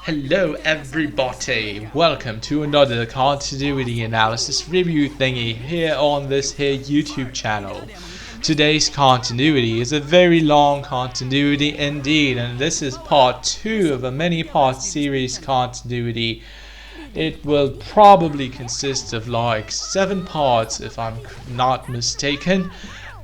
Hello everybody, welcome to another continuity analysis review thingy here on this here YouTube channel. Today's continuity is a very long continuity indeed, and this is part 2 of a many part series continuity. It will probably consist of like 7 parts if I'm not mistaken.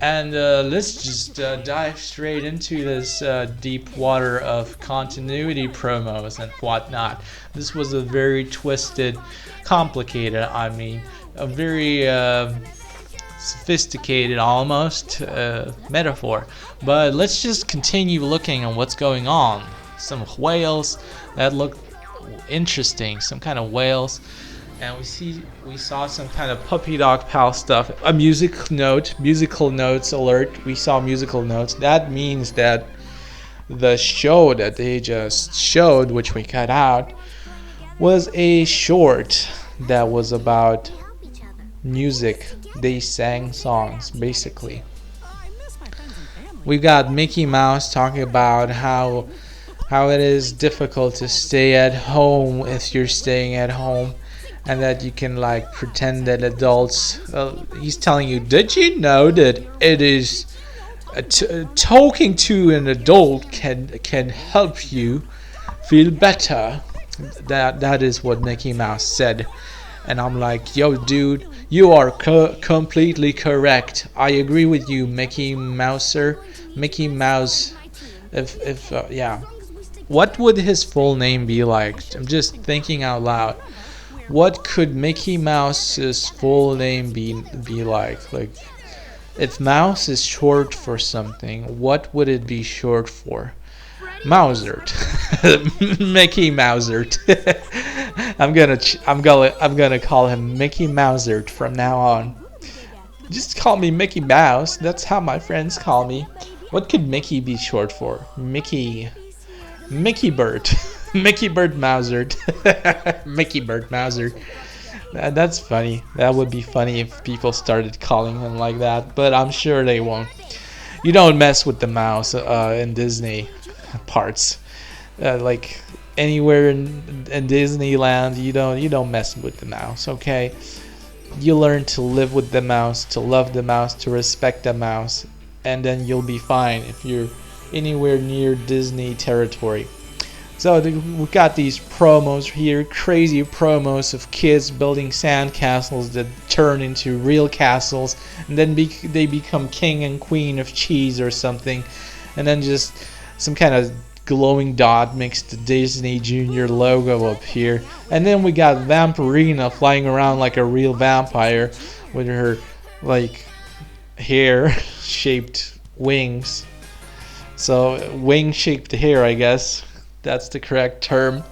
And let's just dive straight into this deep water of continuity promos and whatnot. This was a very twisted, complicated, a very sophisticated almost metaphor. But let's just continue looking at what's going on. Some whales that look interesting, some kind of whales. And we saw some kind of puppy dog pal stuff. A musical notes alert. We saw musical notes. That means that the show that they just showed, which we cut out, was a short that was about music. They sang songs, basically. We got Mickey Mouse talking about how it is difficult to stay at home if you're staying at home. And that you can like pretend that adults. He's telling you, did you know that it is talking to an adult can help you feel better? That is what Mickey Mouse said, and I'm like, yo, dude, you are completely correct. I agree with you, Mickey Mouse. If yeah, what would his full name be like? I'm just thinking out loud. What could Mickey Mouse's full name be like? Like, if Mouse is short for something, what would it be short for? Mousert. Mickey Mousert. I'm gonna call him Mickey Mousert from now on. Just call me Mickey Mouse. That's how my friends call me. What could Mickey be short for? Mickey Bird. Mickey Bird Mousert. Mickey Bird Mousert. That's funny. That would be funny if people started calling him like that, but I'm sure they won't. You don't mess with the mouse in Disney parts. Like anywhere in Disneyland, you don't mess with the mouse, okay? You learn to live with the mouse, to love the mouse, to respect the mouse, and then you'll be fine if you're anywhere near Disney territory. So we got these promos here, crazy promos of kids building sand castles that turn into real castles, and then they become king and queen of cheese or something, and then just some kind of glowing dot makes the Disney Junior logo up here, and then we got Vampirina flying around like a real vampire with her like hair-shaped wings. So wing-shaped hair, I guess. That's the correct term.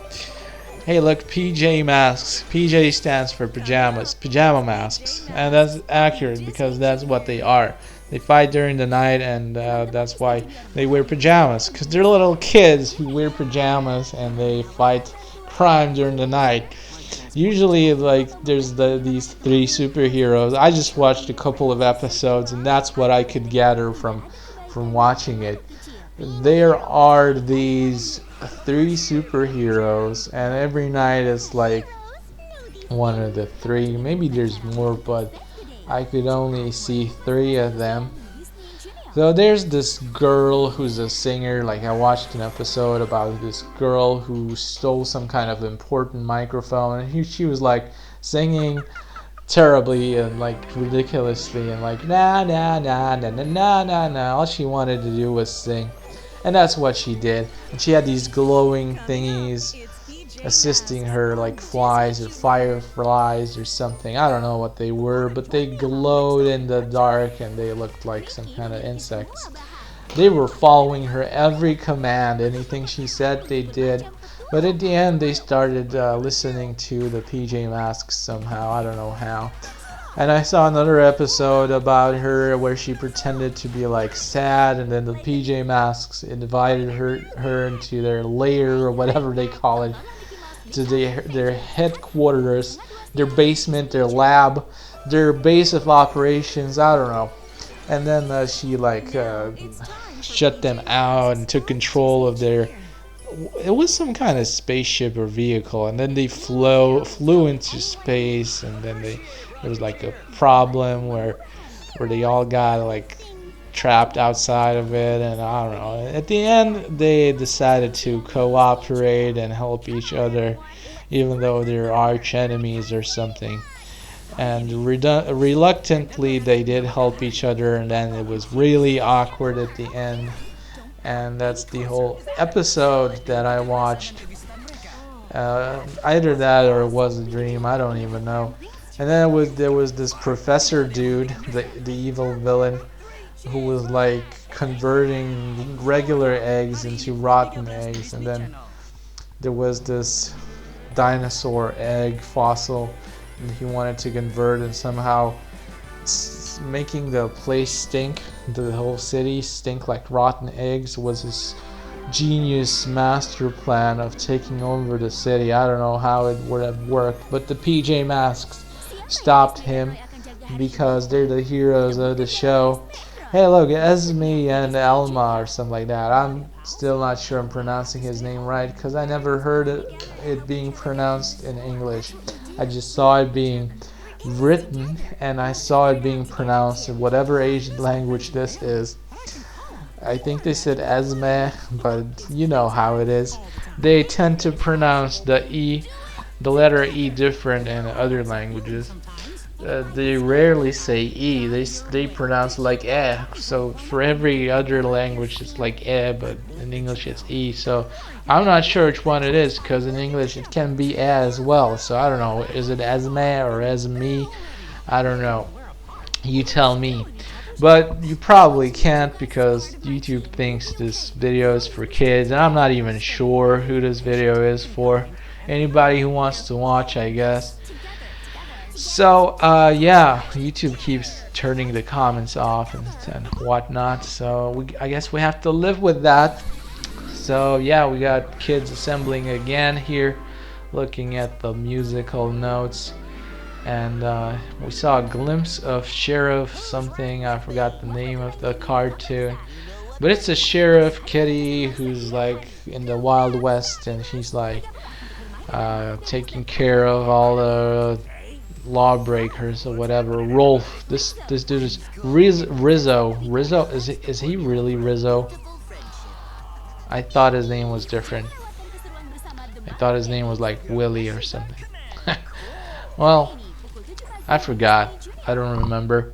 Hey, look, PJ masks. PJ stands for pajamas, pajama masks, and that's accurate because that's what they are. They fight during the night, and that's why they wear pajamas, because they're little kids who wear pajamas and they fight crime during the night. Usually, like, there's these 3 superheroes. I just watched a couple of episodes, and that's what I could gather from watching it. There are these 3 superheroes, and every night it's like one of the 3. Maybe there's more, but I could only see 3 of them. So there's this girl who's a singer. Like, I watched an episode about this girl who stole some kind of important microphone, and she was like singing terribly and like ridiculously and like na na na na na na na na. All she wanted to do was sing. And that's what she did. And she had these glowing thingies assisting her, like flies or fireflies or something. I don't know what they were, but they glowed in the dark and they looked like some kind of insects. They were following her every command. Anything she said, they did. But at the end, they started listening to the PJ Masks somehow. I don't know how. And I saw another episode about her where she pretended to be like sad, and then the PJ Masks invited her into their lair or whatever they call it, to their headquarters, their basement, their lab, their base of operations. I don't know. and then she like shut them out and took control of their. It was some kind of spaceship or vehicle, and then they flew into space, and then there was like a problem where they all got like trapped outside of it, and I don't know. At the end, they decided to cooperate and help each other, even though they're arch enemies or something. And reluctantly, they did help each other, and then it was really awkward at the end. And that's the whole episode that I watched. Either that or it was a dream. I don't even know. And then there was this professor dude, the evil villain, who was like converting regular eggs into rotten eggs, and then there was this dinosaur egg fossil and he wanted to convert and somehow making the place stink, the whole city stink like rotten eggs was his genius master plan of taking over the city. I don't know how it would have worked, but the PJ Masks stopped him because they're the heroes of the show. Hey, look, Esme and Elma or something like that. I'm still not sure I'm pronouncing his name right because I never heard it being pronounced in English. I just saw it being written and I saw it being pronounced in whatever Asian language this is. I think they said Esme, but you know how it is. They tend to pronounce the letter E different in other languages. They rarely say E. They pronounce like eh. So for every other language it's like eh, but in English it's E. So I'm not sure which one it is because in English it can be eh as well. So I don't know. Is it Esme or Esme? I don't know. You tell me. But you probably can't because YouTube thinks this video is for kids, and I'm not even sure who this video is for. Anybody who wants to watch, I guess. So yeah, YouTube keeps turning the comments off and whatnot. So I guess we have to live with that. So yeah, we got kids assembling again here, looking at the musical notes. And we saw a glimpse of Sheriff something. I forgot the name of the cartoon, but it's a sheriff kitty who's like in the Wild West, and she's like taking care of all the lawbreakers or whatever. Rolf, this dude is Rizzo. Rizzo, is he really Rizzo? I thought his name was different. I thought his name was like Willie or something. Well, I forgot. I don't remember.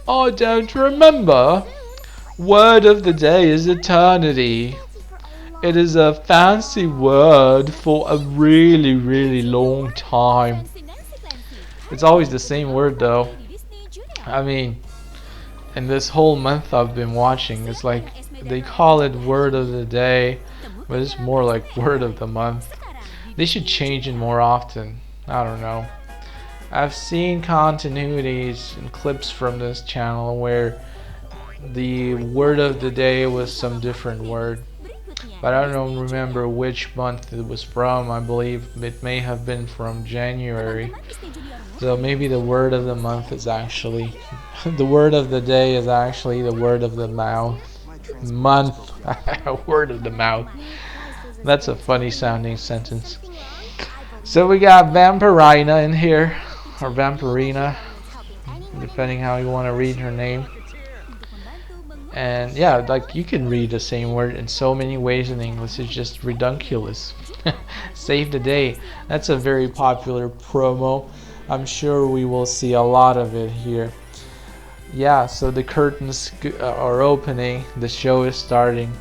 I don't remember. Word of the day is eternity. It is a fancy word for a really, really long time. It's always the same word though. I mean, in this whole month I've been watching, it's like they call it word of the day, but it's more like word of the month. They should change it more often. I don't know. I've seen continuities and clips from this channel where the word of the day was some different word, but I don't remember which month it was from. I believe it may have been from January. So maybe the word of the month is actually the word of the day is actually the word of the month. Word of the mouth. That's a funny sounding sentence. So we got Vampirina in here, or Vampirina, depending how you want to read her name. And yeah, like you can read the same word in so many ways in English. It's just redunculous. Save the day. That's a very popular promo. I'm sure we will see a lot of it here. Yeah, so the curtains are opening. The show is starting.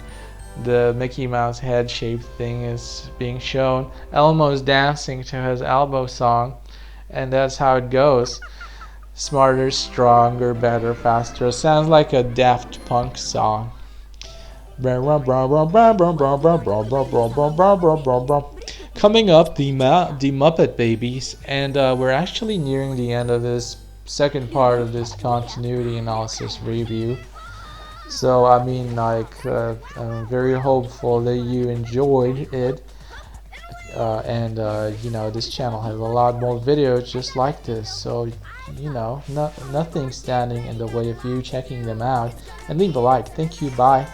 The Mickey Mouse head-shaped thing is being shown. Elmo's dancing to his elbow song, and that's how it goes. Smarter, stronger, better, faster. Sounds like a Daft Punk song. Coming up, the Muppet Babies, and we're actually nearing the end of this second part of this continuity analysis review. So I mean, like, I'm very hopeful that you enjoyed it. and you know, this channel has a lot more videos just like this, so you know, nothing standing in the way of you checking them out. And leave a like. Thank you. Bye.